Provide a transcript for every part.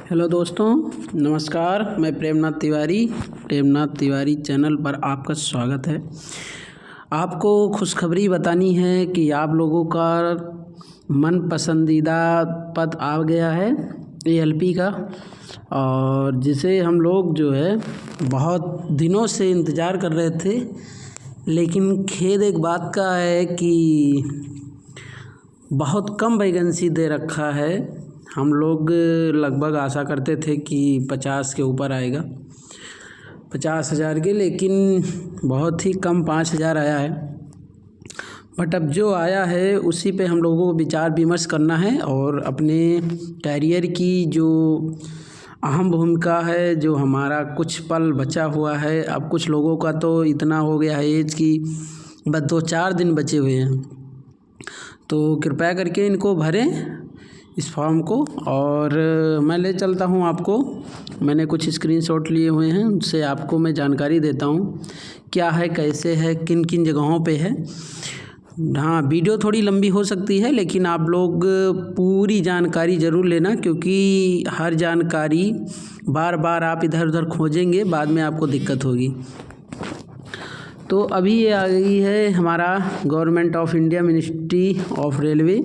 Hello दोस्तों, नमस्कार। मैं प्रेमनाथ तिवारी चैनल पर आपका स्वागत है। आपको खुशखबरी बतानी है कि आप लोगों का मन पसंदीदा पद आ गया है एएलपी का, और जिसे हम लोग जो है बहुत दिनों से इंतज़ार कर रहे थे। लेकिन खेद एक बात का है कि बहुत कम वैकेंसी दे रखा है। हम लोग लगभग आशा करते थे कि 50 के ऊपर आएगा, 50,000 के, लेकिन बहुत ही कम 5,000 आया है। बट अब जो आया है उसी पे हम लोगों को विचार विमर्श करना है और अपने कैरियर की जो अहम भूमिका है, जो हमारा कुछ पल बचा हुआ है। अब कुछ लोगों का तो इतना हो गया है एज कि बस 2-4 दिन बचे हुए हैं, तो कृपया करके इनको भरें इस फॉर्म को। और मैं ले चलता हूँ आपको, मैंने कुछ स्क्रीनशॉट लिए हुए हैं, उनसे आपको मैं जानकारी देता हूँ क्या है, कैसे है, किन किन जगहों पे है। हाँ, वीडियो थोड़ी लंबी हो सकती है, लेकिन आप लोग पूरी जानकारी ज़रूर लेना, क्योंकि हर जानकारी बार बार आप इधर उधर खोजेंगे, बाद में आपको दिक्कत होगी। तो अभी ये आ गई है हमारा government of India ministry of railway.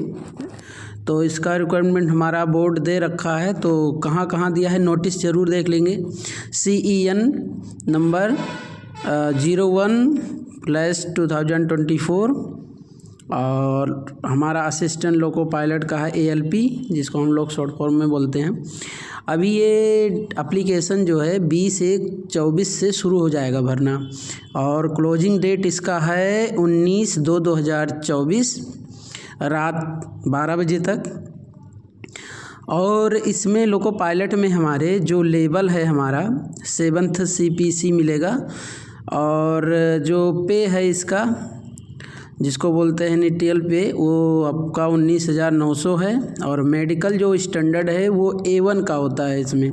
तो इसका रिक्वायरमेंट हमारा बोर्ड दे रखा है, तो कहाँ कहाँ दिया है नोटिस ज़रूर देख लेंगे। CEN नंबर 01/2024 और हमारा असिस्टेंट लोको पायलट का है ALP, जिसको हम लोग शॉर्ट फॉर्म में बोलते हैं। अभी ये एप्लीकेशन जो है 20/1/24 से शुरू हो जाएगा भरना, और क्लोजिंग डेट इसका है 19/2/2024 रात 12 बजे तक। और इसमें लोको पायलट में हमारे जो लेवल है हमारा 7th CPC मिलेगा, और जो पे है इसका, जिसको बोलते हैं निटियल पे, वो आपका 19,900 है। और मेडिकल जो स्टैंडर्ड है वो A1 का होता है। इसमें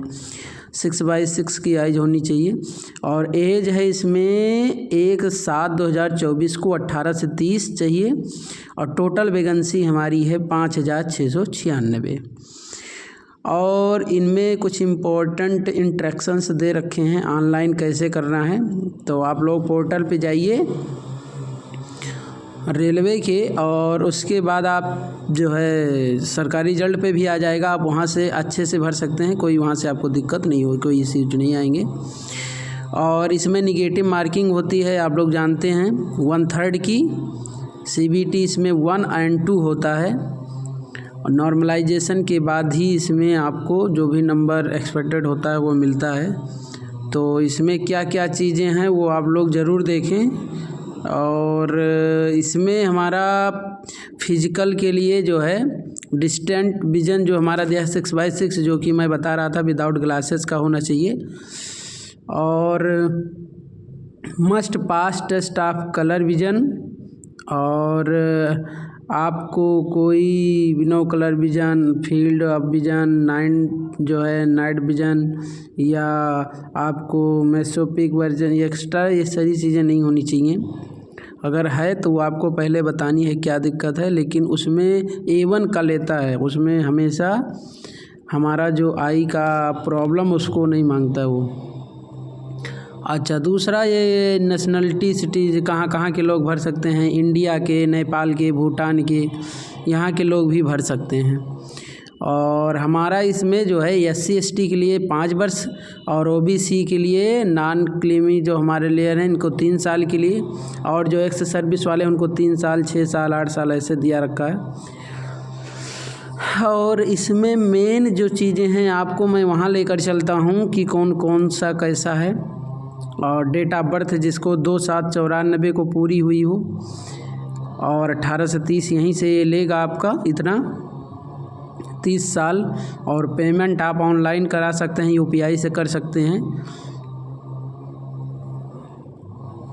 6/6 की एज होनी चाहिए, और एज है इसमें 1/7/2024 को 18 से 30 चाहिए। और टोटल वैकेंसी हमारी है 5,696। और इनमें कुछ इम्पोर्टेंट इंस्ट्रक्शंस दे रखे हैं ऑनलाइन कैसे करना है। तो आप लोग पोर्टल पे जाइए रेलवे के, और उसके बाद आप जो है सरकारी रिजल्ट पे भी आ जाएगा, आप वहाँ से अच्छे से भर सकते हैं, कोई वहाँ से आपको दिक्कत नहीं होगी, कोई इश्यूज नहीं आएंगे। और इसमें निगेटिव मार्किंग होती है, आप लोग जानते हैं, 1/3 की। CBT इसमें 1 और 2 होता है, और नॉर्मलाइजेशन के बाद ही इसमें आपको जो भी नंबर एक्सपेक्टेड होता है वो मिलता है। तो इसमें क्या क्या चीज़ें हैं वो आप लोग ज़रूर देखें। और इसमें हमारा फिजिकल के लिए जो है डिस्टेंट विज़न जो हमारा दिया है 6/6, जो कि मैं बता रहा था विदाउट ग्लासेस का होना चाहिए। और must pass test of colour vision, और आपको कोई बिनो colour vision, field of vision, night vision, या आपको मेसोपिक वर्जन, एक्स्ट्रा ये सारी चीज़ें नहीं होनी चाहिए। अगर है तो वो आपको पहले बतानी है क्या दिक्कत है। लेकिन उसमें A1 का लेता है, उसमें हमेशा हमारा जो आई का प्रॉब्लम उसको नहीं मांगता वो। अच्छा, दूसरा ये नेशनलिटी सिटीज़ कहाँ कहाँ के लोग भर सकते हैं, इंडिया के, नेपाल के, भूटान के, यहाँ के लोग भी भर सकते हैं। और हमारा इसमें जो है SC ST के लिए 5 वर्ष, और OBC के लिए नॉन क्रीमी जो हमारे लेयर हैं इनको 3 साल के लिए, और जो एक्स सर्विस वाले उनको 3 साल, 6 साल, 8 साल ऐसे दिया रखा है। और इसमें मेन जो चीज़ें हैं आपको मैं वहाँ लेकर चलता हूँ कि कौन कौन सा कैसा है। और डेट ऑफ बर्थ जिसको 2/7/94 को पूरी हुई हो, और 18 से 30 यहीं से ये लेगा आपका इतना 30 साल। और पेमेंट आप ऑनलाइन करा सकते हैं, UPI से कर सकते हैं।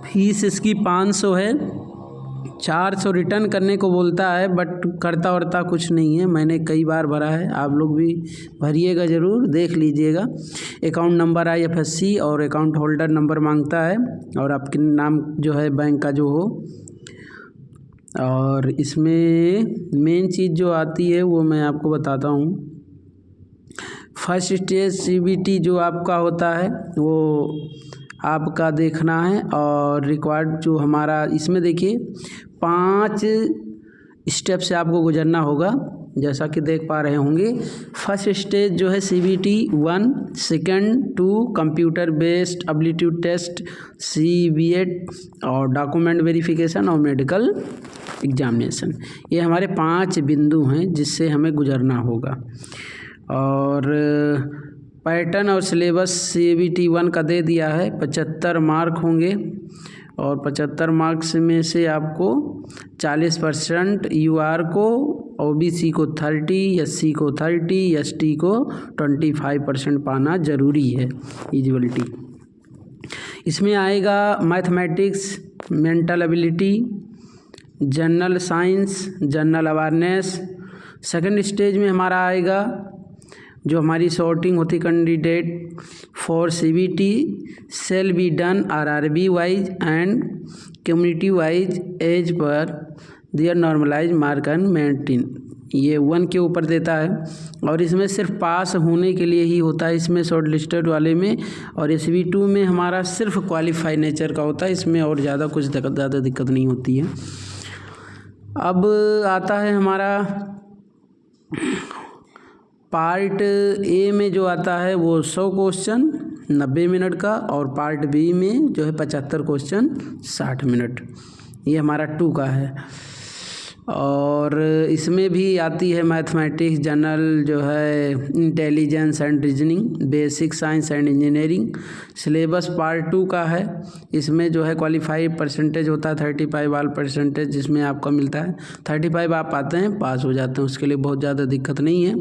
फीस इसकी 500 है, 400 रिटर्न करने को बोलता है, बट करता वर्ता कुछ नहीं है। मैंने कई बार भरा है, आप लोग भी भरिएगा ज़रूर, देख लीजिएगा। अकाउंट नंबर IFSC और अकाउंट होल्डर नंबर मांगता है, और आपके नाम जो है बैंक का जो हो। और इसमें मेन चीज़ जो आती है वो मैं आपको बताता हूँ फर्स्ट स्टेज CBT जो आपका होता है वो आपका देखना है, और रिक्वायर्ड जो हमारा इसमें देखिए 5 स्टेप से आपको गुजरना होगा, जैसा कि देख पा रहे होंगे। फर्स्ट स्टेज जो है CBT 1, second 2 computer based aptitude test CBT, और डॉक्यूमेंट वेरिफिकेशन और मेडिकल एग्जामिनेशन। ये हमारे 5 बिंदु हैं जिससे हमें गुजरना होगा। और पैटर्न और सिलेबस CBT 1 का दे दिया है, 75 मार्क होंगे, और 75 मार्क्स में से आपको 40% UR को, OBC को 30, SC को 30, ST को 25% पाना ज़रूरी है एलिजिबिलिटी। इसमें आएगा mathematics, mental ability, general science, general awareness. Second stage में हमारा आएगा जो हमारी सॉर्टिंग होती candidate for CBT shall be done RRB wise and community wise as per their normalise mark and maintain. ये 1 के ऊपर देता है, और इसमें सिर्फ पास होने के लिए ही होता है इसमें शॉर्ट लिस्टेड वाले में, और SB2 में हमारा सिर्फ क्वालिफाई नेचर का होता है, इसमें और ज़्यादा कुछ ज़्यादा दिक्कत नहीं होती है। अब आता है हमारा पार्ट A में जो आता है वो 100 क्वेश्चन 90 मिनट का, और पार्ट B में जो है 75 क्वेश्चन 60 मिनट। ये हमारा 2 का है। और इसमें भी आती है मैथमेटिक्स, जनरल जो है intelligence and reasoning, basic science and engineering. Syllabus part 2 का है। इसमें जो है क्वालिफाई परसेंटेज होता है 35 वाल परसेंटेज, जिसमें आपका मिलता है 35 आप पाते हैं पास हो जाते हैं, उसके लिए बहुत ज़्यादा दिक्कत नहीं है।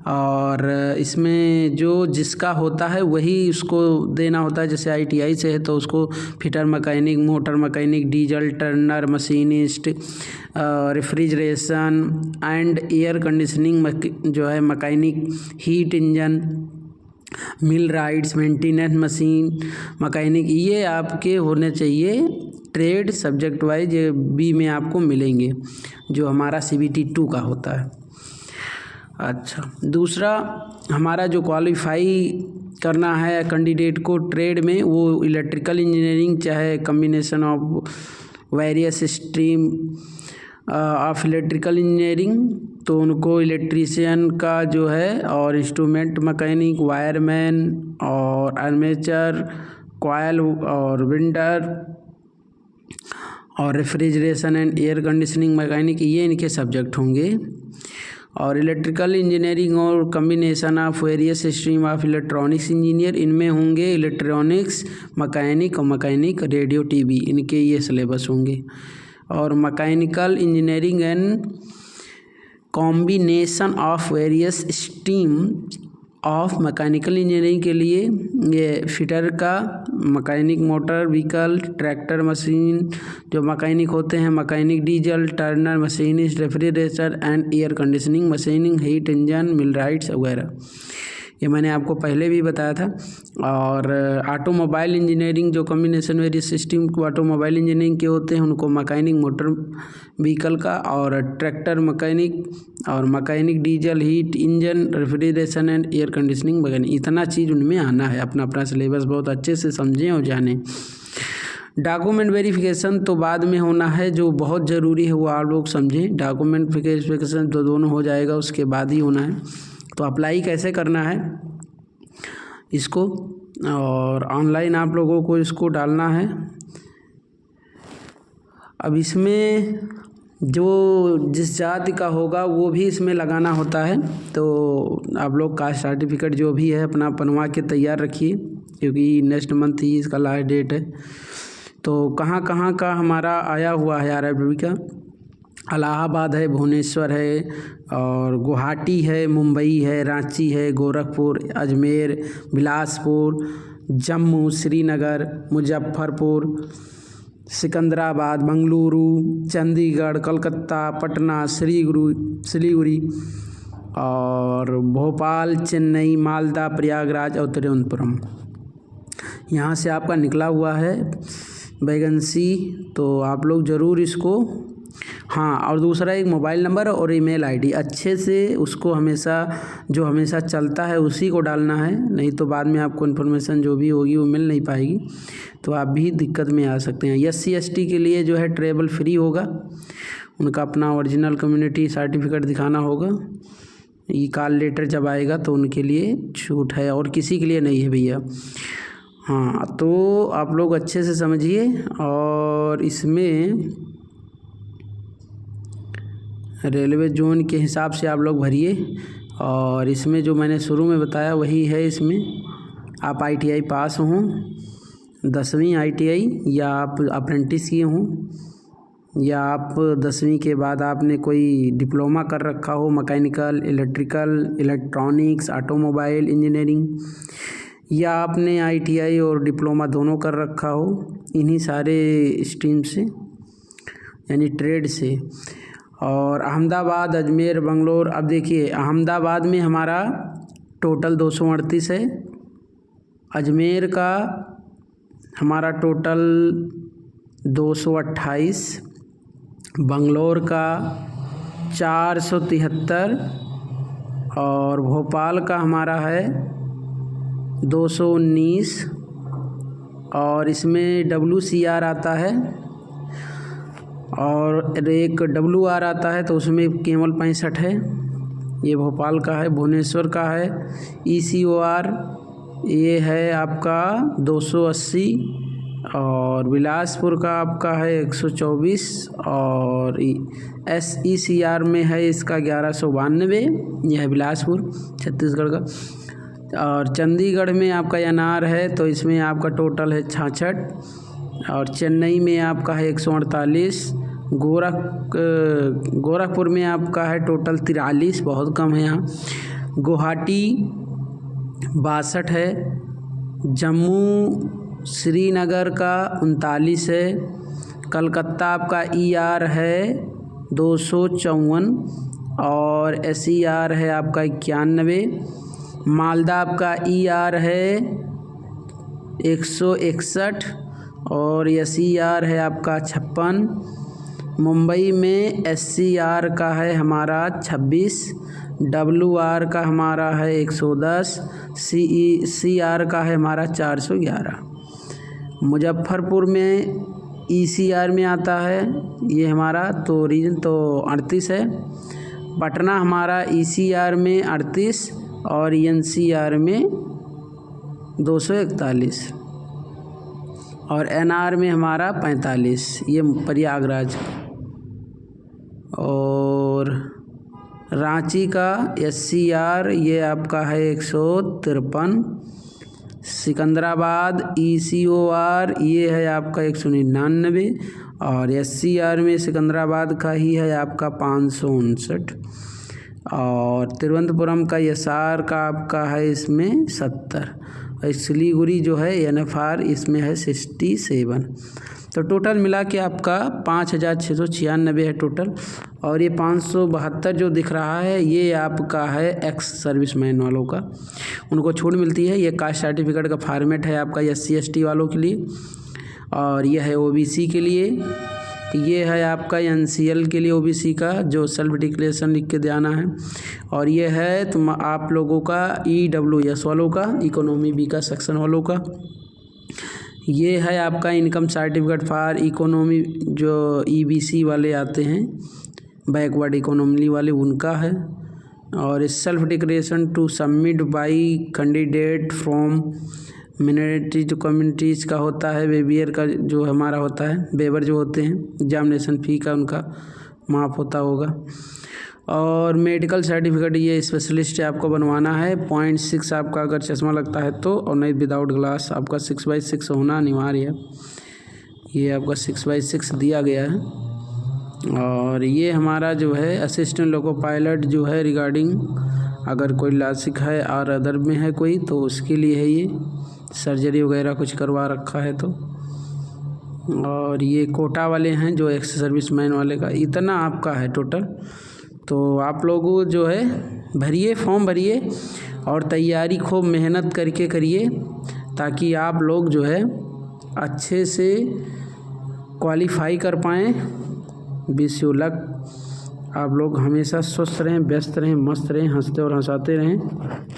और इसमें जो जिसका होता है वही उसको देना होता है, जैसे ITI से है तो उसको fitter mechanic, motor mechanic, diesel Turner, machinist, refrigeration and air conditioning जो है मैकेनिक, हीट इंजन, मिल राइट्स, मेंटेनेंस मशीन मैकेनिक, ये आपके होने चाहिए ट्रेड सब्जेक्ट वाइज। B में आपको मिलेंगे जो हमारा CBT 2 का होता है। अच्छा, दूसरा हमारा जो क्वालिफाई करना है कैंडिडेट को ट्रेड में, वो इलेक्ट्रिकल इंजीनियरिंग, चाहे combination of various stream of electrical engineering, तो उनको इलेक्ट्रीशियन का जो है, और इंस्ट्रूमेंट मैकेनिक, वायरमैन, और आर्मेचर, कॉयल और विंडर, और refrigeration and air conditioning mechanic, ये इनके सब्जेक्ट होंगे। और इलेक्ट्रिकल इंजीनियरिंग और combination of various stream of electronics engineer, इनमें होंगे इलेक्ट्रॉनिक्स मैकेनिक और मैकेनिक रेडियो TV, इनके ये सिलेबस होंगे। और mechanical engineering and combination of various stream of mechanical engineering के लिए ये फिटर का mechanic, motor vehicle, tractor machine जो मैकेनिक होते हैं, mechanic diesel Turner, machinist, refrigerator and air conditioning machining, heat engine, mill rights वगैरह, ये मैंने आपको पहले भी बताया था। और ऑटोमोबाइल इंजीनियरिंग जो कम्बिनेशन वेरियस सिस्टम को ऑटोमोबाइल इंजीनियरिंग के होते हैं, उनको मैकेनिक मोटर व्हीकल का, और ट्रैक्टर मैकेनिक, और mechanic diesel, heat engine, refrigeration and air conditioning mechanic, इतना चीज़ उनमें आना है। अपना अपना सिलेबस बहुत अच्छे से समझें और जानें। डॉक्यूमेंट वेरिफिकेशन तो बाद में होना है, जो बहुत ज़रूरी है वो आप लोग समझें। डॉक्यूमेंट वेरिफिकेशन तो दोनों हो जाएगा, उसके बाद ही होना है। तो अप्लाई कैसे करना है इसको, और ऑनलाइन आप लोगों को इसको डालना है। अब इसमें जो जिस जाति का होगा वो भी इसमें लगाना होता है, तो आप लोग कास्ट सर्टिफिकेट जो भी है अपना बनवा के तैयार रखिए, क्योंकि नेक्स्ट मंथ ही इसका लास्ट डेट है। तो कहाँ कहाँ का हमारा आया हुआ है RRB का, इलाहाबाद है, भुवनेश्वर है, और गुवाहाटी है, मुंबई है, रांची है, गोरखपुर, अजमेर, बिलासपुर, जम्मू, श्रीनगर, मुजफ्फरपुर, सिकंदराबाद, बेंगलुरु, चंडीगढ़, कलकत्ता, पटना, सिलीगुड़ी, और भोपाल, चेन्नई, मालदा, प्रयागराज और तिरुवनंतपुरम, यहाँ से आपका निकला हुआ है वैकेंसी। तो आप लोग ज़रूर इसको हाँ, और दूसरा एक मोबाइल नंबर और ईमेल आईडी अच्छे से उसको हमेशा चलता है उसी को डालना है, नहीं तो बाद में आपको इन्फॉर्मेशन जो भी होगी वो मिल नहीं पाएगी, तो आप भी दिक्कत में आ सकते हैं। SC/ST के लिए जो है ट्रैवल फ्री होगा, उनका अपना ओरिजिनल कम्युनिटी सर्टिफिकेट दिखाना होगा। ई कॉल लेटर जब आएगा तो उनके लिए छूट है और किसी के लिए नहीं है भैया। हाँ, तो आप लोग अच्छे से समझिए और इसमें रेलवे जोन के हिसाब से आप लोग भरिए, और इसमें जो मैंने शुरू में बताया वही है। इसमें आप ITI पास हों, 10वीं ITI, या आप अप्रेंटिस किए हों, या आप 10वीं के बाद आपने कोई डिप्लोमा कर रखा हो, mechanical, electrical, electronics, automobile engineering, या आपने ITI और डिप्लोमा दोनों कर रखा हो, इन्हीं सारे स्ट्रीम से यानी ट्रेड से। और अहमदाबाद, अजमेर, बंगलोर, अब देखिए अहमदाबाद में हमारा टोटल 238 है, अजमेर का हमारा टोटल 228, बंगलोर का 473, और भोपाल का हमारा है 219, और इसमें WCR आता है और एक WR आता है, तो उसमें केवल 65 है। ये भोपाल का है। भुवनेश्वर का है ECOR, ये है आपका 280, और बिलासपुर का आपका है 124, और SECR में है इसका 1192, यह है बिलासपुर छत्तीसगढ़ का। और चंडीगढ़ में आपका NR है, तो इसमें आपका टोटल है 66, और चेन्नई में आपका है 148, गोरखपुर में आपका है टोटल 43, बहुत कम है यहाँ। गुवाहाटी 62 है, जम्मू श्रीनगर का 39 है, कलकत्ता आपका ER है 254, और SER है आपका 91, मालदा आपका ER है 161, और SER है आपका 56, मुंबई में SCR का है हमारा 26, WR का हमारा है 110, CR का है हमारा 411, मुजफ्फरपुर में ECR में आता है ये हमारा, तो रीजन तो 38 है, पटना हमारा ECR में 38 और NCR में 241, और NR में हमारा 45, ये प्रयागराज। और रांची का SCR ये आपका है 153, सिकंदराबाद ECOR ये है आपका 199, और SCR में सिकंदराबाद का ही है आपका 559, और तिरुवनंतपुरम का SR का आपका है इसमें 70, और सिलीगुड़ी जो है NFR इसमें है 67। तो टोटल मिला के आपका 5696 है टोटल। और ये 572 जो दिख रहा है ये आपका है एक्स सर्विसमैन वालों का, उनको छूट मिलती है। ये कास्ट सर्टिफिकेट का फॉर्मेट है आपका SC/ST वालों के लिए, और यह है OBC के लिए, ये है आपका NCL के लिए OBC का जो सेल्फ डिक्लेरेशन लिख के देना है, और ये है आप लोगों का EWS वालों का, इकोनॉमी बी का सेक्शन वालों का। ये है आपका इनकम सर्टिफिकेट फॉर इकोनॉमी जो EBC वाले आते हैं, बैकवर्ड इकोनॉमी वाले, उनका है। और self declaration to submit by candidate from minority to communities का होता है, वेबियर का जो हमारा होता है, वेबर जो होते हैं एग्जामिनेशन फ़ी का उनका माफ़ होता होगा। और मेडिकल सर्टिफिकेट ये स्पेशलिस्ट आपको बनवाना है, 0.6 आपका अगर चश्मा लगता है तो, और नहीं विदाउट ग्लास आपका 6/6 होना अनिवार्य है। ये आपका 6/6 दिया गया है। और ये हमारा जो है असिस्टेंट लोको पायलट जो है रिगार्डिंग अगर कोई लासिक है और अदर में है कोई तो उसके लिए है, ये सर्जरी वगैरह कुछ करवा रखा है तो। और ये कोटा वाले हैं जो एक्स सर्विसमैन वाले का, इतना आपका है टोटल। तो आप लोगों जो है भरिए, फॉर्म भरिए और तैयारी खूब मेहनत करके करिए ताकि आप लोग जो है अच्छे से क्वालिफाई कर पाएँ विश यू लक। आप लोग हमेशा स्वस्थ रहें, व्यस्त रहें, मस्त रहें, हंसते और हंसाते रहें।